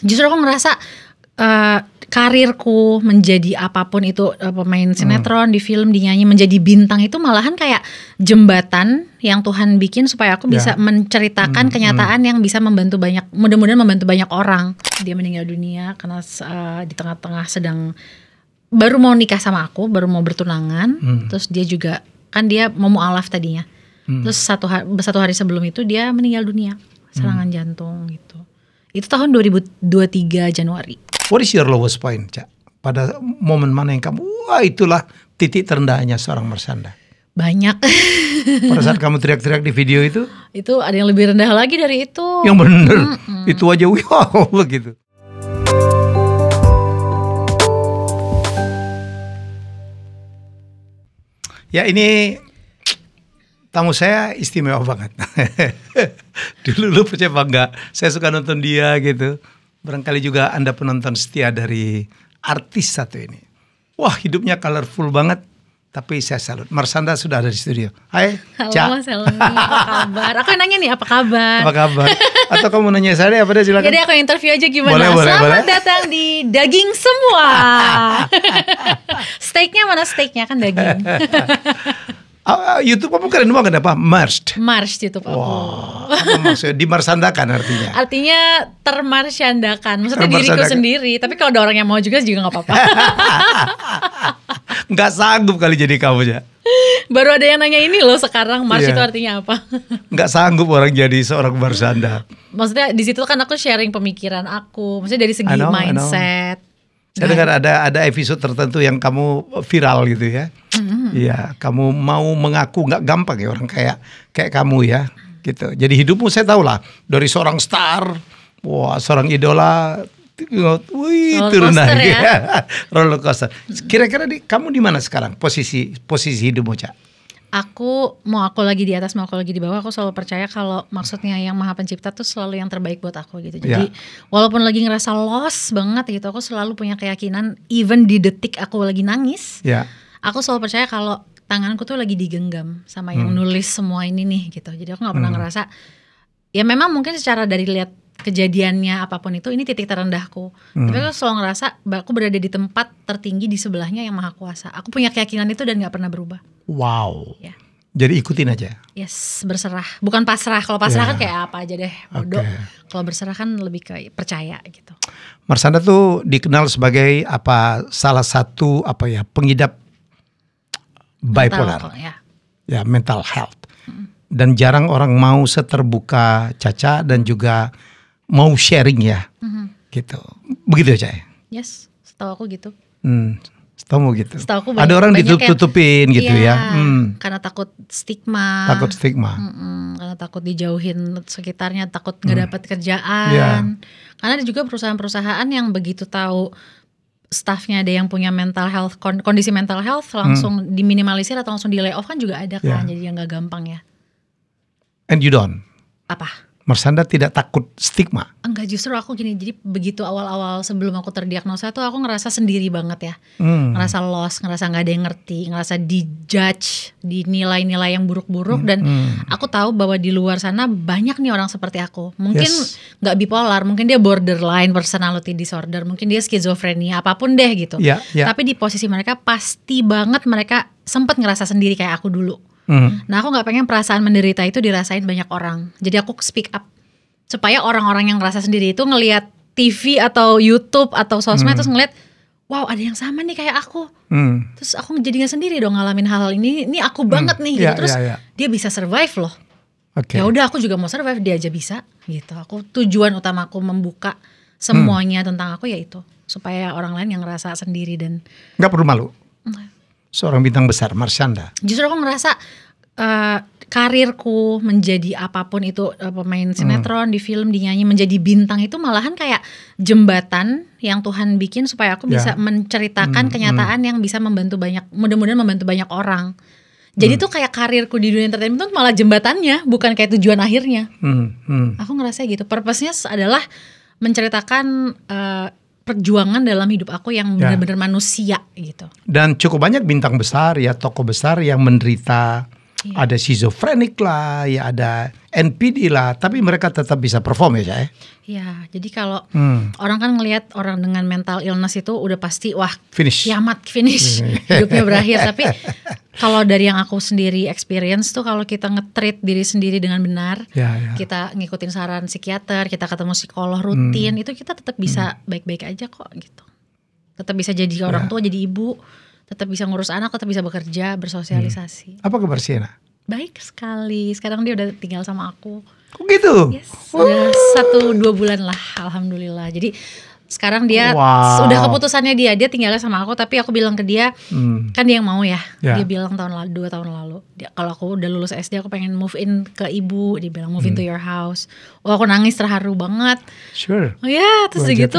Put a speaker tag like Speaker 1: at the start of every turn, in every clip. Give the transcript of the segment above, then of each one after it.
Speaker 1: Justru aku ngerasa karirku menjadi apapun itu, pemain sinetron, di film, di nyanyi, menjadi bintang itu malahan kayak jembatan yang Tuhan bikin supaya aku bisa menceritakan kenyataan yang bisa membantu banyak, mudah-mudahan membantu banyak orang. Dia meninggal dunia karena di tengah-tengah sedang baru mau nikah sama aku, baru mau bertunangan. Terus dia juga kan dia mau mualaf tadinya. Terus satu hari sebelum itu dia meninggal dunia, serangan jantung gitu. Itu tahun 2023 Januari.
Speaker 2: What is your lowest point, Cak? Pada momen mana yang kamu, wah itulah titik terendahnya seorang Marshanda?
Speaker 1: Banyak.
Speaker 2: Pada saat kamu teriak-teriak di video itu?
Speaker 1: Itu ada yang lebih rendah lagi dari itu.
Speaker 2: Yang bener, itu aja wow begitu. Ya ini tamu saya istimewa banget. Dulu lu percaya bangga, saya suka nonton dia gitu. Barangkali juga Anda penonton setia dari artis satu ini. Wah hidupnya colorful banget. Tapi saya salut. Marshanda sudah ada di studio. Hai
Speaker 1: Halo Mas Helmi, apa kabar? Aku nanya nih apa kabar?
Speaker 2: Apa kabar? Atau kamu nanya saya apa deh silakan.
Speaker 1: Jadi aku interview aja gimana?
Speaker 2: Boleh,
Speaker 1: Selamat datang di Daging Semua. Steaknya mana steaknya kan daging.
Speaker 2: YouTube kamu keren banget apa? Merged
Speaker 1: YouTube aku.
Speaker 2: Wow, apa maksudnya? Dimarsandakan artinya?
Speaker 1: Artinya termarsyandakan. Maksudnya diriku sendiri. Tapi kalau ada orang yang mau juga gak apa-apa.
Speaker 2: Nggak sanggup kali jadi kamu ya.
Speaker 1: Baru ada yang nanya ini loh sekarang. Mars itu artinya apa?
Speaker 2: Nggak sanggup orang jadi seorang Marshanda.
Speaker 1: Maksudnya di situ kan aku sharing pemikiran aku. Maksudnya dari segi mindset.
Speaker 2: Saya dengar ada episode tertentu yang kamu viral gitu ya. Iya, kamu mau mengaku nggak gampang ya orang kayak kamu ya, gitu. Jadi hidupmu saya tahu lah dari seorang star, wah seorang idola, wih turun lagi ya. Roller coaster. Kira-kira kamu di mana sekarang posisi hidupmu, Cak?
Speaker 1: Aku lagi di atas, mau aku lagi di bawah. Aku selalu percaya kalau maksudnya yang Maha Pencipta tuh selalu yang terbaik buat aku gitu. Jadi walaupun lagi ngerasa lost banget gitu, aku selalu punya keyakinan even di detik aku lagi nangis. Aku selalu percaya kalau tanganku tuh lagi digenggam sama yang nulis semua ini nih gitu. Jadi aku gak pernah ngerasa, ya memang mungkin secara dari lihat kejadiannya apapun itu, ini titik terendahku. Tapi aku selalu ngerasa aku berada di tempat tertinggi di sebelahnya yang Maha Kuasa. Aku punya keyakinan itu dan gak pernah berubah.
Speaker 2: Wow.
Speaker 1: Ya.
Speaker 2: Jadi ikutin aja.
Speaker 1: Yes, berserah. Bukan pasrah. Kalau pasrah kan kayak apa aja deh, bodoh. Kalau berserah kan lebih ke percaya gitu.
Speaker 2: Marshanda tuh dikenal sebagai salah satu pengidap bipolar, mental health. Dan jarang orang mau seterbuka Caca dan juga mau sharing ya, gitu. Begitu ya, Caca?
Speaker 1: Yes, setahu aku gitu.
Speaker 2: Setahu gitu.
Speaker 1: Ada
Speaker 2: orang ditutup-tutupin gitu ya.
Speaker 1: Karena takut stigma. Karena takut dijauhin sekitarnya, takut nggak dapat kerjaan. Karena ada juga perusahaan-perusahaan yang begitu tahu staffnya ada yang punya mental health, kondisi mental health langsung diminimalisir atau langsung di layoff kan juga ada kan. Jadi yang nggak gampang ya.
Speaker 2: And you don't?
Speaker 1: Apa?
Speaker 2: Marshanda tidak takut stigma?
Speaker 1: Enggak, justru aku gini, jadi begitu awal-awal sebelum aku terdiagnosa tuh aku ngerasa sendiri banget ya. Ngerasa lost, ngerasa gak ada yang ngerti, ngerasa dijudge, dinilai-nilai yang buruk-buruk. Dan aku tahu bahwa di luar sana banyak nih orang seperti aku. Mungkin gak bipolar, mungkin dia borderline personality disorder, mungkin dia skizofrenia, apapun deh gitu. Tapi di posisi mereka pasti banget mereka sempat ngerasa sendiri kayak aku dulu. Nah aku gak pengen perasaan menderita itu dirasain banyak orang. Jadi aku speak up supaya orang-orang yang ngerasa sendiri itu ngelihat TV atau YouTube atau sosmed terus ngeliat, wow ada yang sama nih kayak aku. Terus aku jadi gak sendiri dong ngalamin hal-hal ini aku banget nih gitu. Terus dia bisa survive loh. Ya udah aku juga mau survive, dia aja bisa gitu. Aku tujuan utamaku membuka semuanya tentang aku yaitu supaya orang lain yang ngerasa sendiri dan
Speaker 2: gak perlu malu. Seorang bintang besar, Marshanda.
Speaker 1: Justru aku ngerasa karirku menjadi apapun itu, pemain sinetron, di film, di nyanyi, menjadi bintang itu malahan kayak jembatan yang Tuhan bikin supaya aku bisa menceritakan kenyataan yang bisa membantu banyak, mudah-mudahan membantu banyak orang. Jadi tuh kayak karirku di dunia entertainment tuh malah jembatannya, bukan kayak tujuan akhirnya. Aku ngerasa gitu. Purpose-nya adalah menceritakan perjuangan dalam hidup aku yang benar-benar manusia gitu.
Speaker 2: Dan cukup banyak bintang besar ya, tokoh besar yang menderita ada schizophrenic lah, ya ada NPD lah, tapi mereka tetap bisa perform ya, Cak.
Speaker 1: Ya, jadi kalau orang kan ngelihat orang dengan mental illness itu udah pasti wah
Speaker 2: Finish.
Speaker 1: kiamat, finish, hidupnya berakhir. Tapi kalau dari yang aku sendiri experience tuh, kalau kita nge-treat diri sendiri dengan benar, kita ngikutin saran psikiater, kita ketemu psikolog rutin, itu kita tetap bisa baik-baik aja kok gitu. Tetap bisa jadi orang tua, jadi ibu, tetap bisa ngurus anak, tetap bisa bekerja, bersosialisasi.
Speaker 2: Apa kabar Sienna?
Speaker 1: Baik sekali. Sekarang dia udah tinggal sama aku.
Speaker 2: Oh gitu?
Speaker 1: Yes, udah 1-2 bulan lah, alhamdulillah. Jadi sekarang dia udah keputusannya dia tinggalnya sama aku, tapi aku bilang ke dia, kan dia yang mau ya. Dia bilang 2 tahun lalu, kalau aku udah lulus SD aku pengen move in ke ibu. Dia bilang move in to your house. Oh, aku nangis terharu banget.
Speaker 2: Sure.
Speaker 1: Oh ya, terus gitu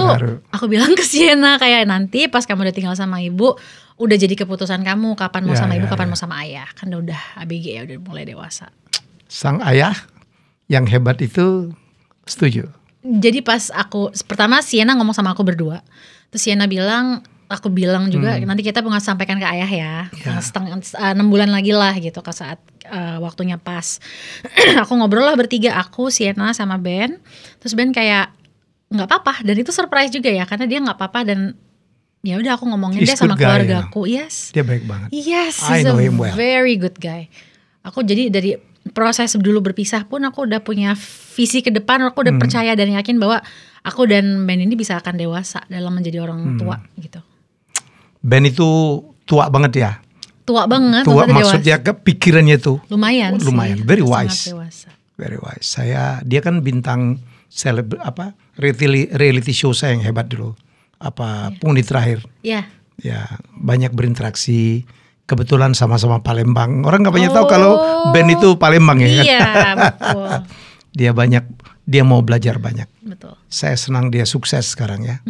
Speaker 1: aku bilang ke Sienna kayak nanti pas kamu udah tinggal sama ibu, udah jadi keputusan kamu kapan mau sama ibu, kapan mau sama ayah. Kan udah ABG ya, udah mulai dewasa.
Speaker 2: Sang ayah yang hebat itu setuju.
Speaker 1: Jadi pas pertama Sienna ngomong sama aku berdua, terus Sienna bilang, aku bilang juga nanti kita mau sampaikan ke ayah ya, 6 bulan lagi lah gitu, ke saat waktunya pas. Aku ngobrol lah bertiga, aku, Sienna sama Ben. Terus Ben kayak nggak apa-apa, dan itu surprise juga ya, karena dia nggak apa-apa, dan ya udah aku ngomongin deh sama keluargaku. Yes,
Speaker 2: dia baik banget.
Speaker 1: Yes, he's a very good guy. Aku jadi dari proses dulu berpisah pun aku udah punya visi ke depan, aku udah percaya dan yakin bahwa aku dan Ben ini bisa akan dewasa dalam menjadi orang tua gitu. Ben
Speaker 2: itu tua banget ya?
Speaker 1: Tua banget.
Speaker 2: Tua maksudnya pikirannya tuh?
Speaker 1: Lumayan sih.
Speaker 2: Very wise. Very wise. Dia kan bintang reality show saya yang hebat dulu. Penghuni terakhir.
Speaker 1: Iya.
Speaker 2: Ya, banyak berinteraksi. Kebetulan sama-sama Palembang. Orang gak banyak tahu kalau Ben itu Palembang ya kan?
Speaker 1: Iya, betul.
Speaker 2: Dia mau belajar banyak.
Speaker 1: Betul.
Speaker 2: Saya senang dia sukses sekarang ya.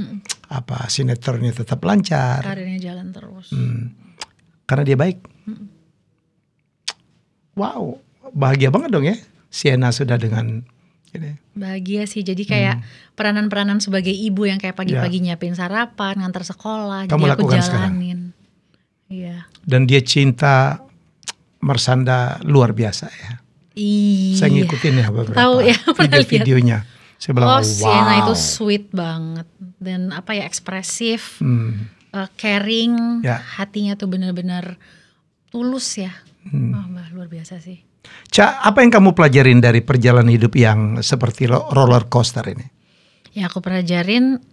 Speaker 2: Sinetronnya tetap lancar.
Speaker 1: Karirnya jalan terus.
Speaker 2: Karena dia baik. Wow, bahagia banget dong ya. Sienna sudah dengan ini.
Speaker 1: Bahagia sih, jadi kayak peranan-peranan sebagai ibu yang kayak pagi-pagi nyiapin sarapan, ngantar sekolah.
Speaker 2: Kamu
Speaker 1: jadi aku
Speaker 2: lakukan
Speaker 1: jalanin.
Speaker 2: Sekarang.
Speaker 1: Iya.
Speaker 2: Dan dia cinta Marsanda luar biasa ya.
Speaker 1: Iya.
Speaker 2: Saya ngikutin ya beberapa video-videonya. Saya bilang, wow.
Speaker 1: Sienna itu sweet banget dan ekspresif, caring, hatinya tuh benar-benar tulus ya. Luar biasa sih.
Speaker 2: Ca, apa yang kamu pelajarin dari perjalanan hidup yang seperti roller coaster ini?
Speaker 1: Yang aku pelajarin,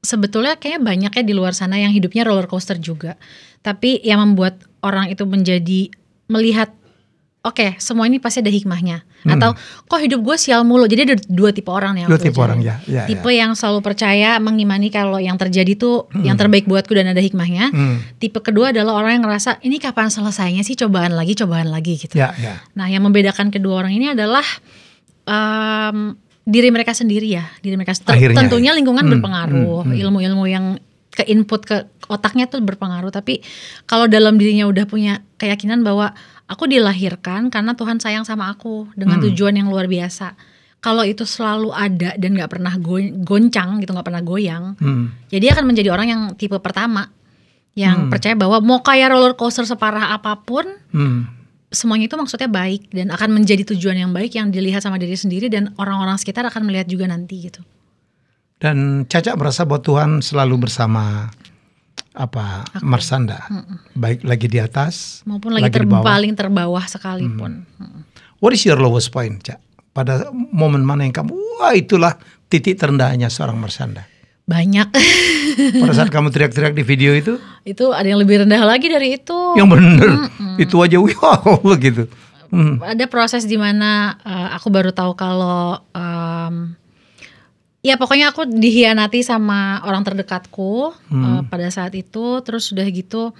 Speaker 1: sebetulnya kayaknya banyak ya di luar sana yang hidupnya roller coaster juga. Tapi yang membuat orang itu menjadi melihat, oke, semua ini pasti ada hikmahnya. Atau kok hidup gue sial mulu. Jadi ada 2 tipe orang nih.
Speaker 2: 2 tipe orang ya.
Speaker 1: Tipe yang selalu percaya, mengimani kalau yang terjadi tuh yang terbaik buatku dan ada hikmahnya. Tipe kedua adalah orang yang ngerasa ini kapan selesainya sih, cobaan lagi gitu. Nah, yang membedakan kedua orang ini adalah diri mereka sendiri ya, tentunya lingkungan berpengaruh, ilmu-ilmu yang ke input ke otaknya tuh berpengaruh. Tapi kalau dalam dirinya udah punya keyakinan bahwa aku dilahirkan karena Tuhan sayang sama aku dengan tujuan yang luar biasa. Kalau itu selalu ada dan nggak pernah goncang gitu, nggak pernah goyang, jadi akan menjadi orang yang tipe pertama yang percaya bahwa mau kayak roller coaster separah apapun. Semuanya itu maksudnya baik dan akan menjadi tujuan yang baik yang dilihat sama diri sendiri dan orang-orang sekitar akan melihat juga nanti gitu.
Speaker 2: Dan Caca merasa bahwa Tuhan selalu bersama Marsanda, baik lagi di atas
Speaker 1: maupun lagi paling terbawah sekalipun.
Speaker 2: What is your lowest point, Ca? Pada momen mana yang kamu, wah itulah titik terendahnya seorang Marsanda?
Speaker 1: Banyak.
Speaker 2: Pada saat kamu teriak-teriak di video itu
Speaker 1: ada yang lebih rendah lagi dari itu.
Speaker 2: Yang bener, itu aja wow begitu.
Speaker 1: Ada proses di mana aku baru tahu kalau ya pokoknya aku dihianati sama orang terdekatku pada saat itu. Terus udah gitu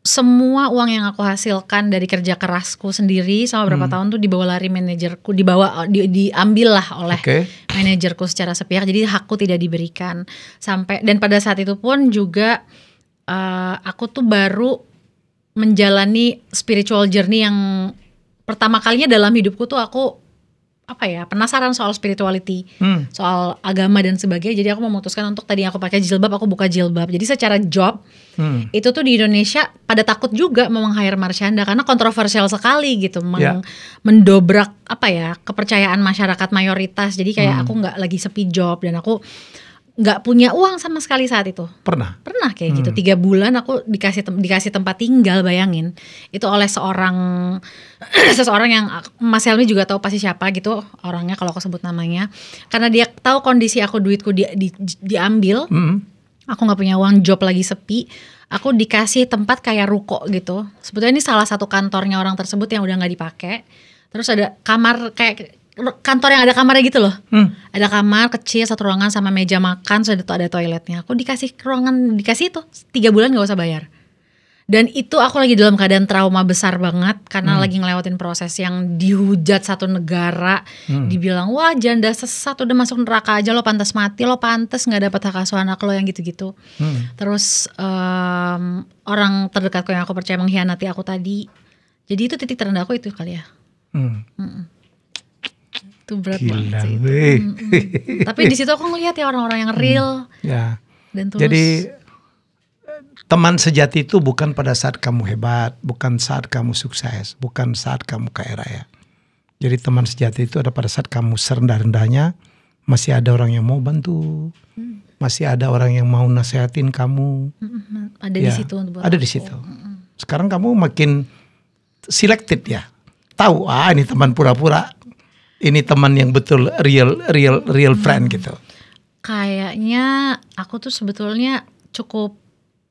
Speaker 1: semua uang yang aku hasilkan dari kerja kerasku sendiri sama berapa tahun tuh dibawa lari manajerku, diambil lah oleh manajerku secara sepihak. Jadi hakku tidak diberikan sampai, dan pada saat itu pun juga aku tuh baru menjalani spiritual journey yang pertama kalinya dalam hidupku tuh aku penasaran soal spirituality, soal agama dan sebagainya. Jadi aku memutuskan untuk tadi aku pakai jilbab, aku buka jilbab. Jadi secara job itu tuh di Indonesia pada takut juga mau meng-hire Marshanda karena kontroversial sekali gitu, mendobrak kepercayaan masyarakat mayoritas. Jadi kayak aku nggak lagi sepi job dan aku nggak punya uang sama sekali saat itu. Pernah kayak gitu. 3 bulan aku dikasih tempat tinggal, bayangin. Itu oleh seseorang yang Mas Helmi juga tahu pasti siapa gitu orangnya kalau aku sebut namanya. Karena dia tahu kondisi aku, duitku diambil. Aku nggak punya uang, job lagi sepi. Aku dikasih tempat kayak ruko gitu. Sebetulnya ini salah satu kantornya orang tersebut yang udah nggak dipakai. Terus ada kamar kayak kantor yang ada kamarnya gitu loh. Ada kamar kecil 1 ruangan sama meja makan, sudah ada toiletnya. Aku dikasih ruangan, dikasih itu 3 bulan gak usah bayar. Dan itu aku lagi dalam keadaan trauma besar banget karena lagi ngelewatin proses yang dihujat satu negara, dibilang wah janda sesat, udah masuk neraka aja lo pantas mati, lo pantas nggak dapat hak asuh anak lo yang gitu-gitu. Terus orang terdekatku yang aku percaya mengkhianati aku tadi. Jadi itu titik terendah aku itu kali ya. Itu berat banget sih. Tapi di situ aku ngelihat ya orang-orang yang real dan tulus.
Speaker 2: Jadi teman sejati itu bukan pada saat kamu hebat, bukan saat kamu sukses, bukan saat kamu kaya raya. Jadi teman sejati itu ada pada saat kamu serendah-rendahnya, masih ada orang yang mau bantu, masih ada orang yang mau nasehatin kamu.
Speaker 1: Ada di situ.
Speaker 2: Ada di situ. Sekarang kamu makin selected ya. Tahu ini teman pura-pura. Ini teman yang betul real friend gitu.
Speaker 1: Kayaknya aku tuh sebetulnya cukup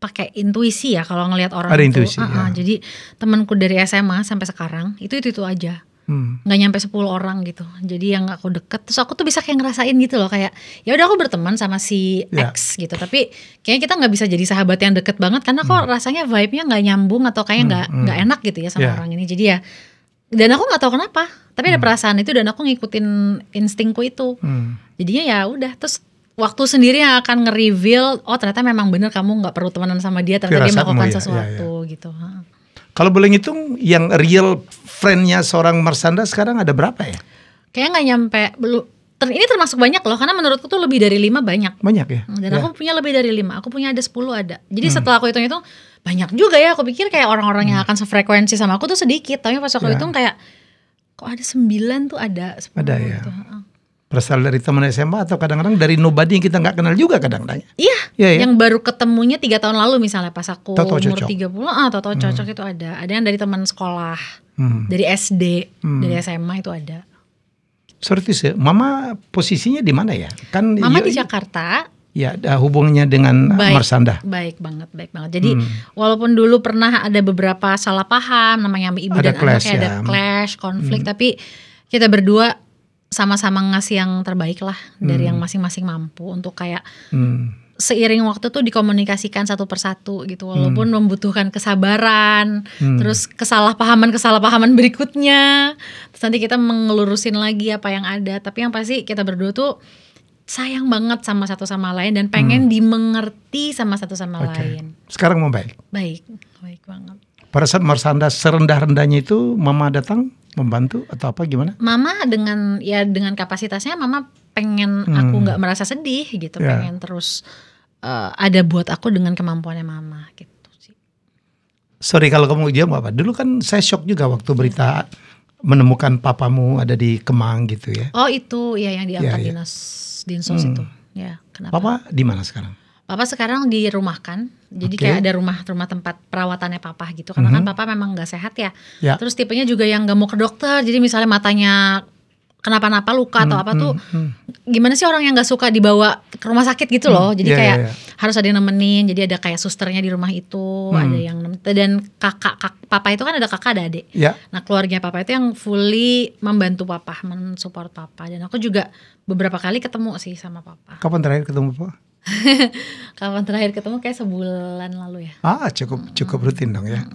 Speaker 1: pakai intuisi ya kalau ngelihat orang.
Speaker 2: Ada intuisi.
Speaker 1: Jadi temanku dari SMA sampai sekarang itu aja. Nggak nyampe 10 orang gitu. Jadi yang aku deket, terus aku tuh bisa kayak ngerasain gitu loh, kayak ya udah aku berteman sama si X gitu. Tapi kayaknya kita nggak bisa jadi sahabat yang deket banget karena kok rasanya vibe-nya nggak nyambung atau kayaknya nggak enak gitu ya sama orang ini. Jadi ya. Dan aku nggak tahu kenapa, tapi ada perasaan itu dan aku ngikutin instingku itu. Jadinya ya udah, terus waktu sendiri yang akan nge-reveal, oh ternyata memang bener kamu nggak perlu temenan sama dia, ternyata dia melakukan sesuatu gitu.
Speaker 2: Kalau boleh ngitung, yang real friend-nya seorang Marshanda sekarang ada berapa ya?
Speaker 1: Kayaknya nggak nyampe, ini termasuk banyak loh, karena menurutku tuh lebih dari 5 banyak.
Speaker 2: Banyak ya?
Speaker 1: Dan aku punya lebih dari 5, aku punya ada 10 ada. Jadi setelah aku hitung-hitung, banyak juga ya. Aku pikir kayak orang-orang yang akan sefrekuensi sama aku tuh sedikit. Tapi pas aku hitung kayak, kok ada 9 tuh ada 10
Speaker 2: ada ya.
Speaker 1: Gitu.
Speaker 2: Berasal dari teman SMA atau kadang-kadang dari nobody yang kita gak kenal juga kadang-kadang.
Speaker 1: Iya, yang baru ketemunya 3 tahun lalu misalnya pas aku
Speaker 2: umur
Speaker 1: 30, Toto cocok itu ada. Ada yang dari teman sekolah, dari SD, dari SMA itu ada.
Speaker 2: Sorry sih, Mama posisinya di mana ya? Kan
Speaker 1: Mama di Jakarta.
Speaker 2: Ya, hubungannya dengan Marshanda.
Speaker 1: Baik banget. Jadi walaupun dulu pernah ada beberapa salah paham, namanya ibu ada dan anaknya ada clash, konflik, tapi kita berdua sama-sama ngasih yang terbaik lah dari yang masing-masing mampu untuk kayak seiring waktu tuh dikomunikasikan satu persatu gitu, walaupun membutuhkan kesabaran, terus kesalahpahaman berikutnya, terus nanti kita mengelurusin lagi apa yang ada, tapi yang pasti kita berdua tuh sayang banget sama satu sama lain dan pengen dimengerti sama satu sama lain.
Speaker 2: Sekarang mau baik
Speaker 1: banget.
Speaker 2: Pada saat Marshanda serendah-rendahnya itu Mama datang membantu atau apa gimana?
Speaker 1: Mama dengan kapasitasnya Mama pengen aku nggak merasa sedih gitu, pengen terus ada buat aku dengan kemampuannya Mama gitu sih.
Speaker 2: Sorry kalau kamu jawab apa? Dulu kan saya shock juga waktu berita menemukan papamu ada di Kemang gitu ya.
Speaker 1: Oh itu ya yang diangkat dinas Dinsos itu. Ya, kenapa?
Speaker 2: Papa di mana sekarang?
Speaker 1: Papa sekarang dirumahkan. Jadi kayak ada rumah tempat perawatannya Papa gitu. Karena kan Papa memang gak sehat ya. Terus tipenya juga yang gak mau ke dokter. Jadi misalnya matanya kenapa-napa, luka atau apa tuh. Gimana sih orang yang gak suka dibawa ke rumah sakit gitu loh. Jadi kayak harus ada yang nemenin. Jadi ada kayak susternya di rumah itu. Ada yang dan kakak Papa itu kan ada kakak ada adik. Nah keluarga Papa itu yang fully membantu Papa, mensupport Papa. Dan aku juga beberapa kali ketemu sih sama Papa.
Speaker 2: Kapan terakhir ketemu Papa?
Speaker 1: Kapan terakhir ketemu kayak sebulan lalu ya.
Speaker 2: Cukup rutin dong ya.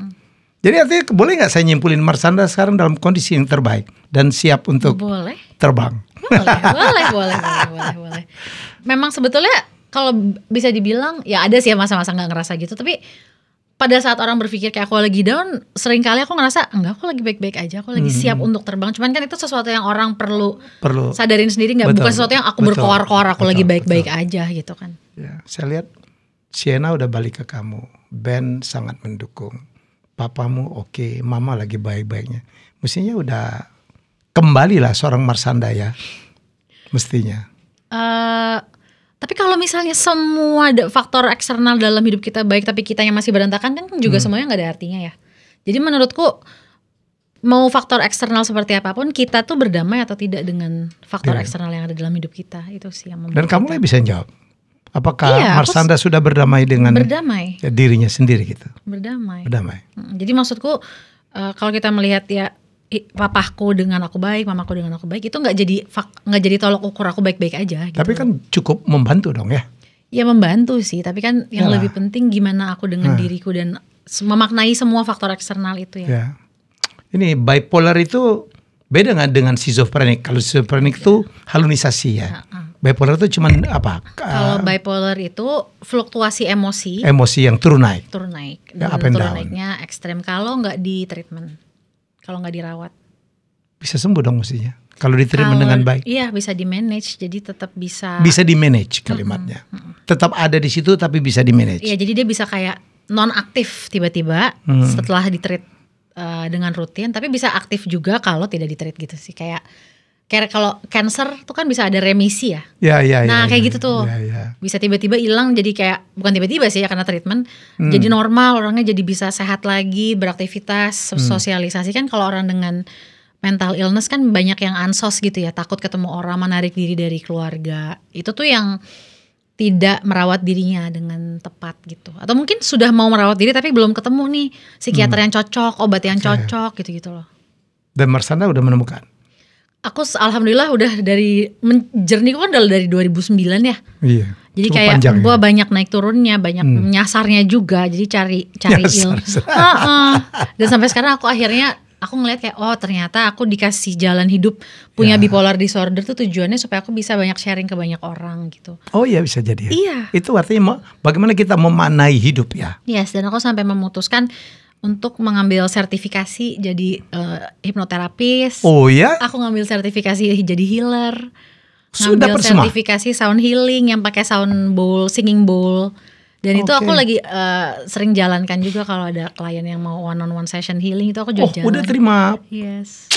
Speaker 2: Jadi artinya boleh gak saya nyimpulin Marshanda sekarang dalam kondisi yang terbaik dan siap untuk terbang?
Speaker 1: Boleh. Memang sebetulnya kalau bisa dibilang ya ada sih masa-masa gak ngerasa gitu, tapi pada saat orang berpikir kayak aku lagi down, seringkali aku ngerasa enggak, aku lagi baik-baik aja, aku lagi siap untuk terbang. Cuman kan itu sesuatu yang orang perlu sadarin sendiri, nggak, bukan sesuatu yang aku berkoar-koar aku lagi baik-baik aja gitu kan.
Speaker 2: Ya, saya lihat Sienna udah balik ke kamu, Ben sangat mendukung, papamu oke, mama lagi baik-baiknya. Mestinya udah kembali lah seorang Marsanda ya, mestinya.
Speaker 1: Tapi kalau misalnya semua faktor eksternal dalam hidup kita baik tapi kita yang masih berantakan kan juga semuanya nggak ada artinya ya. Jadi menurutku mau faktor eksternal seperti apapun, kita tuh berdamai atau tidak dengan faktor eksternal yang ada dalam hidup kita, itu sih yang
Speaker 2: Dan kamu bisa jawab. Apakah Marsanda sudah berdamai dengan dirinya sendiri gitu?
Speaker 1: Berdamai.
Speaker 2: Jadi
Speaker 1: maksudku kalau kita melihat ya papaku dengan aku baik, mamaku dengan aku baik, itu nggak jadi tolok ukur aku baik-baik aja. Gitu.
Speaker 2: Tapi kan cukup membantu dong ya?
Speaker 1: Ya membantu sih, tapi kan yang lebih penting gimana aku dengan diriku dan memaknai semua faktor eksternal itu ya.
Speaker 2: Ini bipolar itu beda nggak dengan schizophrenic? Kalau schizophrenic itu halusinasi ya. Bipolar itu cuman apa?
Speaker 1: Kalau bipolar itu fluktuasi emosi.
Speaker 2: Emosi yang turun naik.
Speaker 1: Dan turun naiknya ekstrem kalau nggak di treatment, kalau nggak dirawat.
Speaker 2: Bisa sembuh dong mestinya. Kalau di treatment dengan baik.
Speaker 1: Iya bisa di manage, jadi tetap bisa.
Speaker 2: Bisa di manage kalimatnya. Tetap ada di situ tapi bisa di manage.
Speaker 1: Iya jadi dia bisa kayak non aktif tiba-tiba setelah di treat dengan rutin, tapi bisa aktif juga kalau tidak di treat gitu sih. Kayak kalau cancer tuh kan bisa ada remisi ya. Nah kayak gitu tuh. Bisa tiba-tiba hilang jadi kayak, bukan tiba-tiba sih ya karena treatment. Jadi normal, orangnya jadi bisa sehat lagi, beraktivitas, sosialisasi. Kan kalau orang dengan mental illness kan banyak yang ansos gitu ya. Takut ketemu orang, menarik diri dari keluarga. Itu tuh yang tidak merawat dirinya dengan tepat gitu. Atau mungkin sudah mau merawat diri tapi belum ketemu nih psikiater yang cocok, obat yang cocok gitu-gitu loh.
Speaker 2: Dan Marsanda udah menemukan?
Speaker 1: Aku alhamdulillah udah journey kan dari 2009 ya.
Speaker 2: Iya.
Speaker 1: Jadi kayak gue banyak naik turunnya, banyak nyasarnya juga. Jadi cari ilmu. Dan sampai sekarang aku akhirnya ngeliat kayak ternyata aku dikasih jalan hidup punya bipolar disorder tuh tujuannya supaya aku bisa banyak sharing ke banyak orang gitu.
Speaker 2: Oh iya bisa jadi ya.
Speaker 1: Iya.
Speaker 2: Itu artinya bagaimana kita memaknai hidup ya.
Speaker 1: Yes, dan aku sampai memutuskan untuk mengambil sertifikasi jadi hipnoterapis.
Speaker 2: Oh ya?
Speaker 1: Aku ngambil sertifikasi jadi healer.
Speaker 2: Sudah
Speaker 1: ngambil sertifikasi sound healing yang pakai sound bowl, singing bowl. Dan itu aku lagi sering jalankan juga kalau ada klien yang mau one-on-one session healing itu aku juga jalan.
Speaker 2: Udah terima?
Speaker 1: Yes.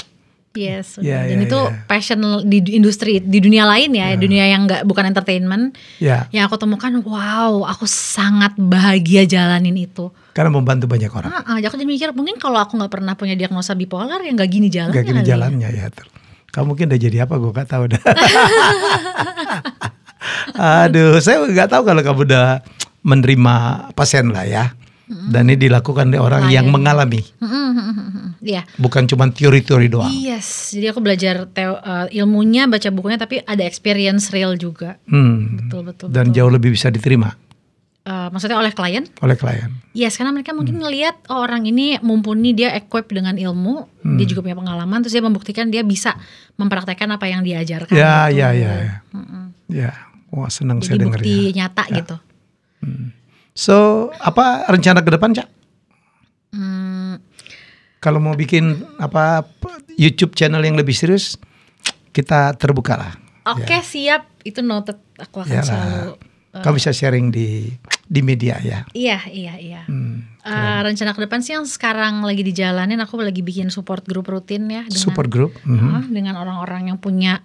Speaker 1: Dan itu passion di industri, di dunia lain ya, dunia yang bukan entertainment. Yang aku temukan, wow, aku sangat bahagia jalanin itu.
Speaker 2: Karena membantu banyak orang.
Speaker 1: Aku jadi mikir mungkin kalau aku nggak pernah punya diagnosa bipolar ya nggak gini jalannya.
Speaker 2: Nggak gini jalannya ya. Kamu mungkin udah jadi apa? Gue nggak tahu dah. Aduh, saya nggak tahu kalau kamu udah menerima pasien lah ya. Dan ini dilakukan oleh orang yang mengalami. Bukan cuma teori-teori doang.
Speaker 1: Yes, jadi aku belajar ilmunya, baca bukunya, tapi ada experience real juga. Betul.
Speaker 2: Dan jauh lebih bisa diterima.
Speaker 1: Maksudnya oleh klien?
Speaker 2: Oleh klien.
Speaker 1: Yes, karena mereka mungkin ngelihat orang ini mumpuni, dia equip dengan ilmu, dia juga punya pengalaman, terus dia membuktikan dia bisa mempraktekkan apa yang diajarkan. Ya.
Speaker 2: Wah senang
Speaker 1: jadi
Speaker 2: saya dengar ya.
Speaker 1: Jadi bukti nyata gitu.
Speaker 2: So apa rencana ke depan Cak? Kalau mau bikin YouTube channel yang lebih serius, kita terbuka lah.
Speaker 1: Oke, siap, itu noted. Aku akan selalu.
Speaker 2: Kamu bisa sharing di media ya.
Speaker 1: Iya. Rencana ke depan sih yang sekarang lagi dijalanin, aku lagi bikin support group rutin ya.
Speaker 2: Support group.
Speaker 1: Dengan orang-orang yang punya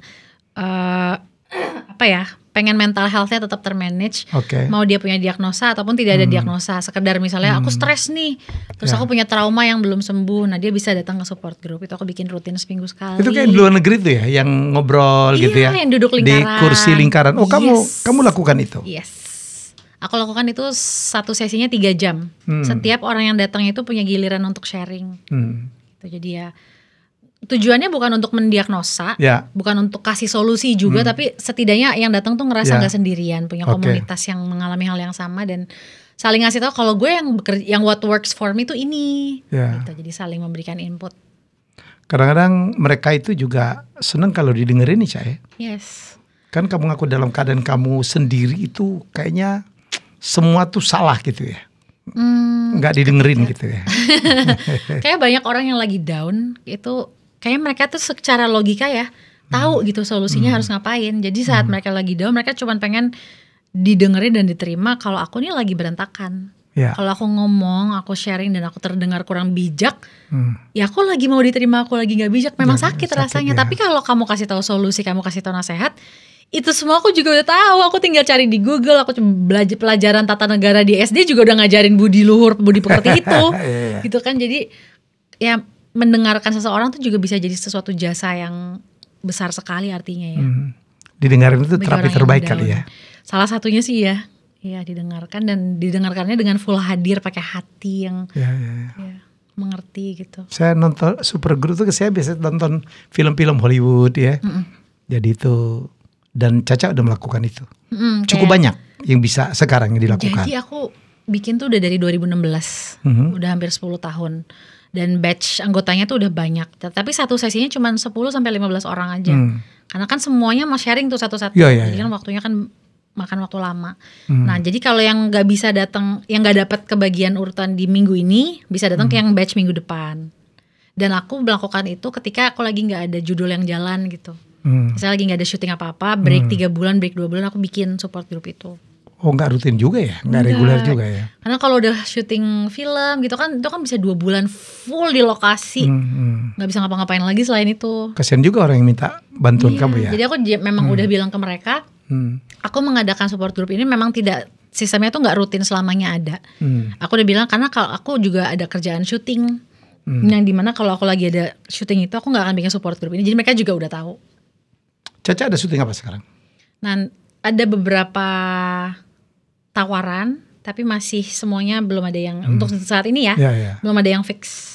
Speaker 1: pengen mental health-nya tetap termanage. Mau dia punya diagnosa ataupun tidak ada diagnosa, sekedar misalnya aku stres nih, terus aku punya trauma yang belum sembuh, nah dia bisa datang ke support group. Itu aku bikin rutin seminggu sekali.
Speaker 2: Itu kayak di luar negeri tuh ya, yang ngobrol gitu ya,
Speaker 1: yang duduk lingkaran,
Speaker 2: di kursi lingkaran. Kamu lakukan itu?
Speaker 1: Yes, aku lakukan itu satu sesinya 3 jam. Setiap orang yang datang itu punya giliran untuk sharing. Jadi ya tujuannya bukan untuk mendiagnosa, bukan untuk kasih solusi juga, tapi setidaknya yang datang tuh ngerasa gak sendirian, punya komunitas yang mengalami hal yang sama dan saling ngasih tahu kalau gue yang what works for me tuh ini. Gitu. Jadi saling memberikan input.
Speaker 2: Kadang-kadang mereka itu juga seneng kalau didengerin nih Cak ya.
Speaker 1: Yes.
Speaker 2: Kan kamu ngaku dalam keadaan kamu sendiri itu kayaknya semua tuh salah gitu ya. nggak didengerin gitu ya.
Speaker 1: Kayak banyak orang yang lagi down itu, kayak mereka tuh secara logika ya tahu gitu solusinya harus ngapain. Jadi saat mereka lagi down, mereka cuma pengen didengerin dan diterima kalau aku nih lagi berantakan.
Speaker 2: Ya.
Speaker 1: Kalau aku ngomong, aku sharing dan aku terdengar kurang bijak, ya aku lagi mau diterima, aku lagi nggak bijak. Memang sakit rasanya.
Speaker 2: ya.
Speaker 1: Tapi kalau kamu kasih tahu solusi, kamu kasih tahu nasihat, itu semua aku juga udah tahu. Aku tinggal cari di Google. Aku belajar pelajaran tata negara di SD juga udah ngajarin budi luhur, budi pekerti itu, gitu kan. Jadi ya mendengarkan seseorang tuh juga bisa jadi sesuatu jasa yang besar sekali artinya ya.
Speaker 2: Didengarin itu
Speaker 1: Bagi
Speaker 2: terapi
Speaker 1: orang
Speaker 2: terbaik
Speaker 1: yang
Speaker 2: kali ya.
Speaker 1: Salah satunya sih ya. Iya, didengarkan, dan didengarkannya dengan full hadir, pakai hati yang
Speaker 2: Ya.
Speaker 1: mengerti gitu.
Speaker 2: Saya nonton Superguru tuh, saya biasa nonton film-film Hollywood ya. Jadi itu, dan Caca udah melakukan itu. Cukup banyak yang bisa sekarang yang dilakukan.
Speaker 1: Jadi aku bikin tuh udah dari 2016, udah hampir 10 tahun. Dan batch anggotanya tuh udah banyak. Tapi satu sesinya cuma 10 sampai 15 orang aja. Karena kan semuanya mau sharing tuh satu-satu. Jadi kan waktunya kan makan waktu lama. Nah, jadi kalau yang nggak bisa datang, yang nggak dapat kebagian urutan di minggu ini, bisa datang ke yang batch minggu depan. Dan aku melakukan itu ketika aku lagi nggak ada judul yang jalan gitu. Misalnya lagi nggak ada syuting apa-apa, break 3 bulan, break 2 bulan, aku bikin support group itu.
Speaker 2: Oh, nggak rutin juga ya, nggak reguler juga ya.
Speaker 1: Karena kalau udah syuting film gitu kan, itu kan bisa 2 bulan full di lokasi, nggak bisa ngapa-ngapain lagi selain itu.
Speaker 2: Kasian juga orang yang minta bantuan kamu ya.
Speaker 1: Jadi aku memang udah bilang ke mereka, aku mengadakan support group ini memang tidak, sistemnya tuh nggak rutin selamanya ada. Aku udah bilang karena kalau aku juga ada kerjaan syuting, yang dimana kalau aku lagi ada syuting itu aku nggak akan bikin support group ini. Jadi mereka juga udah tahu.
Speaker 2: Caca ada syuting apa sekarang?
Speaker 1: Nah, ada beberapa tawaran, tapi masih semuanya belum ada yang untuk saat ini ya, belum ada yang fix.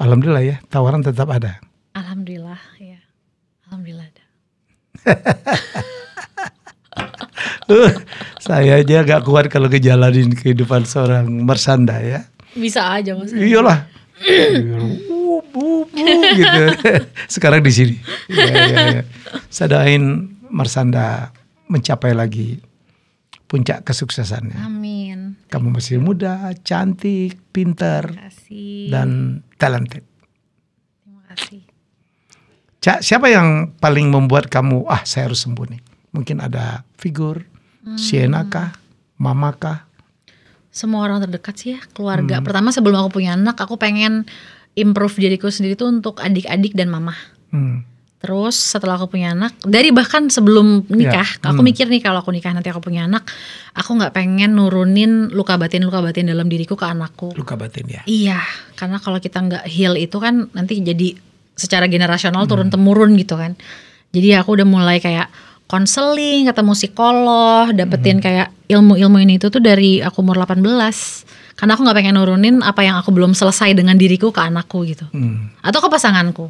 Speaker 2: Alhamdulillah ya, tawaran tetap ada.
Speaker 1: Alhamdulillah ya, alhamdulillah ada.
Speaker 2: Saya aja gak kuat kalau ngejalanin kehidupan seorang Marsanda ya.
Speaker 1: Bisa aja Mas.
Speaker 2: Iyalah. Gitu. Sekarang di sini. Ya. Saya doain Marsanda mencapai lagi puncak kesuksesannya.
Speaker 1: Amin.
Speaker 2: Kamu masih muda, cantik, pintar, dan talented.
Speaker 1: Terima kasih.
Speaker 2: Cak, siapa yang paling membuat kamu, saya harus sembuh nih? Mungkin ada figur, Sienna kah, mama kah?
Speaker 1: Semua orang terdekat sih ya, keluarga. Pertama sebelum aku punya anak, aku pengen improve diriku sendiri tuh untuk adik-adik dan mama. Terus setelah aku punya anak, dari bahkan sebelum nikah, aku mikir nih kalau aku nikah nanti aku punya anak, aku nggak pengen nurunin luka batin dalam diriku ke anakku.
Speaker 2: Luka batin ya?
Speaker 1: Iya, karena kalau kita nggak heal itu kan nanti jadi secara generasional turun temurun gitu kan. Jadi aku udah mulai kayak konseling, ketemu psikolog, dapetin kayak ilmu-ilmu ini itu tuh dari aku umur 18. Karena aku nggak pengen nurunin apa yang aku belum selesai dengan diriku ke anakku gitu, atau ke pasanganku.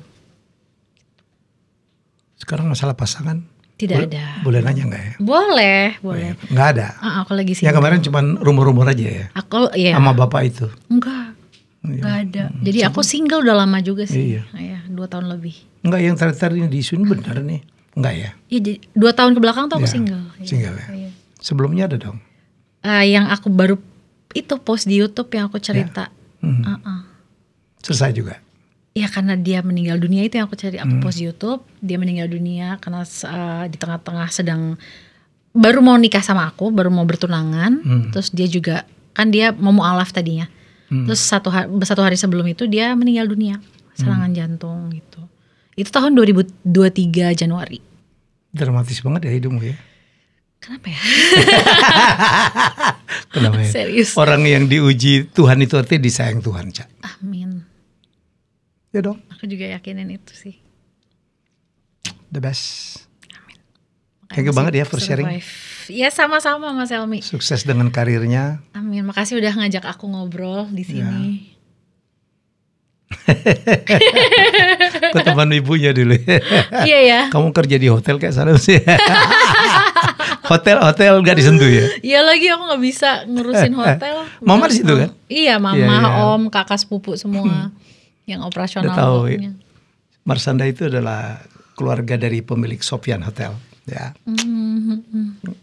Speaker 2: Sekarang masalah pasangan
Speaker 1: tidak ada.
Speaker 2: Boleh nanya nggak ya?
Speaker 1: Boleh.
Speaker 2: Nggak ada.
Speaker 1: Aku lagi single.
Speaker 2: Yang kemarin cuma rumor-rumor aja ya.
Speaker 1: Aku
Speaker 2: sama bapak itu.
Speaker 1: Enggak ada. Jadi aku single udah lama juga sih. Iya, 2 tahun lebih.
Speaker 2: Enggak, yang terakhir ini diisuin benar nih? Enggak ya?
Speaker 1: Iya, 2 tahun ke belakang tuh aku single.
Speaker 2: Single ya. Iya. Sebelumnya ada dong.
Speaker 1: Yang aku baru itu post di YouTube yang aku cerita.
Speaker 2: Selesai juga.
Speaker 1: Ya karena dia meninggal dunia itu yang aku cari, aku post di YouTube, dia meninggal dunia karena di tengah-tengah sedang baru mau nikah sama aku, baru mau bertunangan, terus dia juga kan dia mau mualaf tadinya, terus satu hari sebelum itu dia meninggal dunia serangan jantung gitu. Itu tahun 2023 Januari.
Speaker 2: Dramatis banget ya hidupmu ya.
Speaker 1: Kenapa ya?
Speaker 2: Kenapa ya?
Speaker 1: Serius.
Speaker 2: Orang yang diuji Tuhan itu artinya disayang Tuhan, Cak.
Speaker 1: Amin.
Speaker 2: Ya dong.
Speaker 1: Aku juga yakinin itu sih.
Speaker 2: The best.
Speaker 1: Amin.
Speaker 2: Thank you banget ya for sharing.
Speaker 1: Ya sama-sama Mas Helmi.
Speaker 2: Sukses dengan karirnya.
Speaker 1: Amin. Makasih udah ngajak aku ngobrol di sini.
Speaker 2: Ke teman ibunya dulu.
Speaker 1: Iya ya.
Speaker 2: Kamu kerja di hotel kayak sana sih. Hotel gak disentuh ya?
Speaker 1: Iya lagi aku gak bisa ngurusin hotel.
Speaker 2: Mama di situ kan?
Speaker 1: Iya mama, om, kakak sepupu semua yang operasional.
Speaker 2: Udah tahu, Marsanda itu adalah keluarga dari pemilik Sofian Hotel. Ya.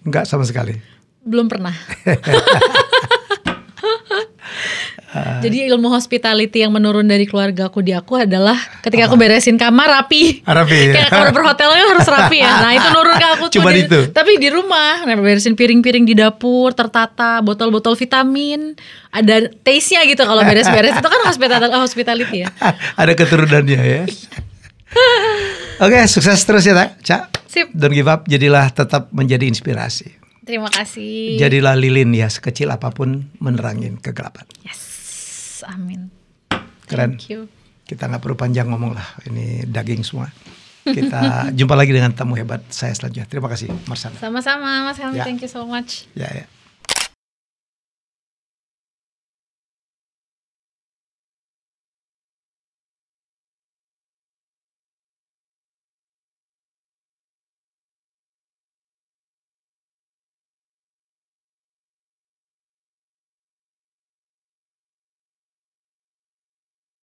Speaker 2: Enggak sama sekali.
Speaker 1: Belum pernah. Jadi ilmu hospitality yang menurun dari keluarga aku di aku adalah ketika aku beresin kamar rapi.
Speaker 2: Rapi.
Speaker 1: Kayak kamar perhotelan harus rapi ya. Nah itu nurun ke aku tuh.
Speaker 2: Cuma itu.
Speaker 1: Tapi di rumah, beresin piring-piring di dapur, tertata, botol-botol vitamin, ada taste-nya gitu kalau beres-beres itu kan hospitality ya.
Speaker 2: Ada keturunannya ya. Oke, sukses terus ya Ca.
Speaker 1: Sip.
Speaker 2: Don't give up, jadilah tetap menjadi inspirasi.
Speaker 1: Terima kasih.
Speaker 2: Jadilah lilin ya, sekecil apapun menerangin kegelapan.
Speaker 1: Yes, amin.
Speaker 2: Keren.
Speaker 1: Thank you.
Speaker 2: Kita nggak perlu panjang ngomong lah, ini daging semua. Kita jumpa lagi dengan tamu hebat saya selanjutnya. Terima kasih Marsana.
Speaker 1: Sama-sama Mas Helmi,
Speaker 2: Ya.
Speaker 1: thank you so much.
Speaker 2: Ya.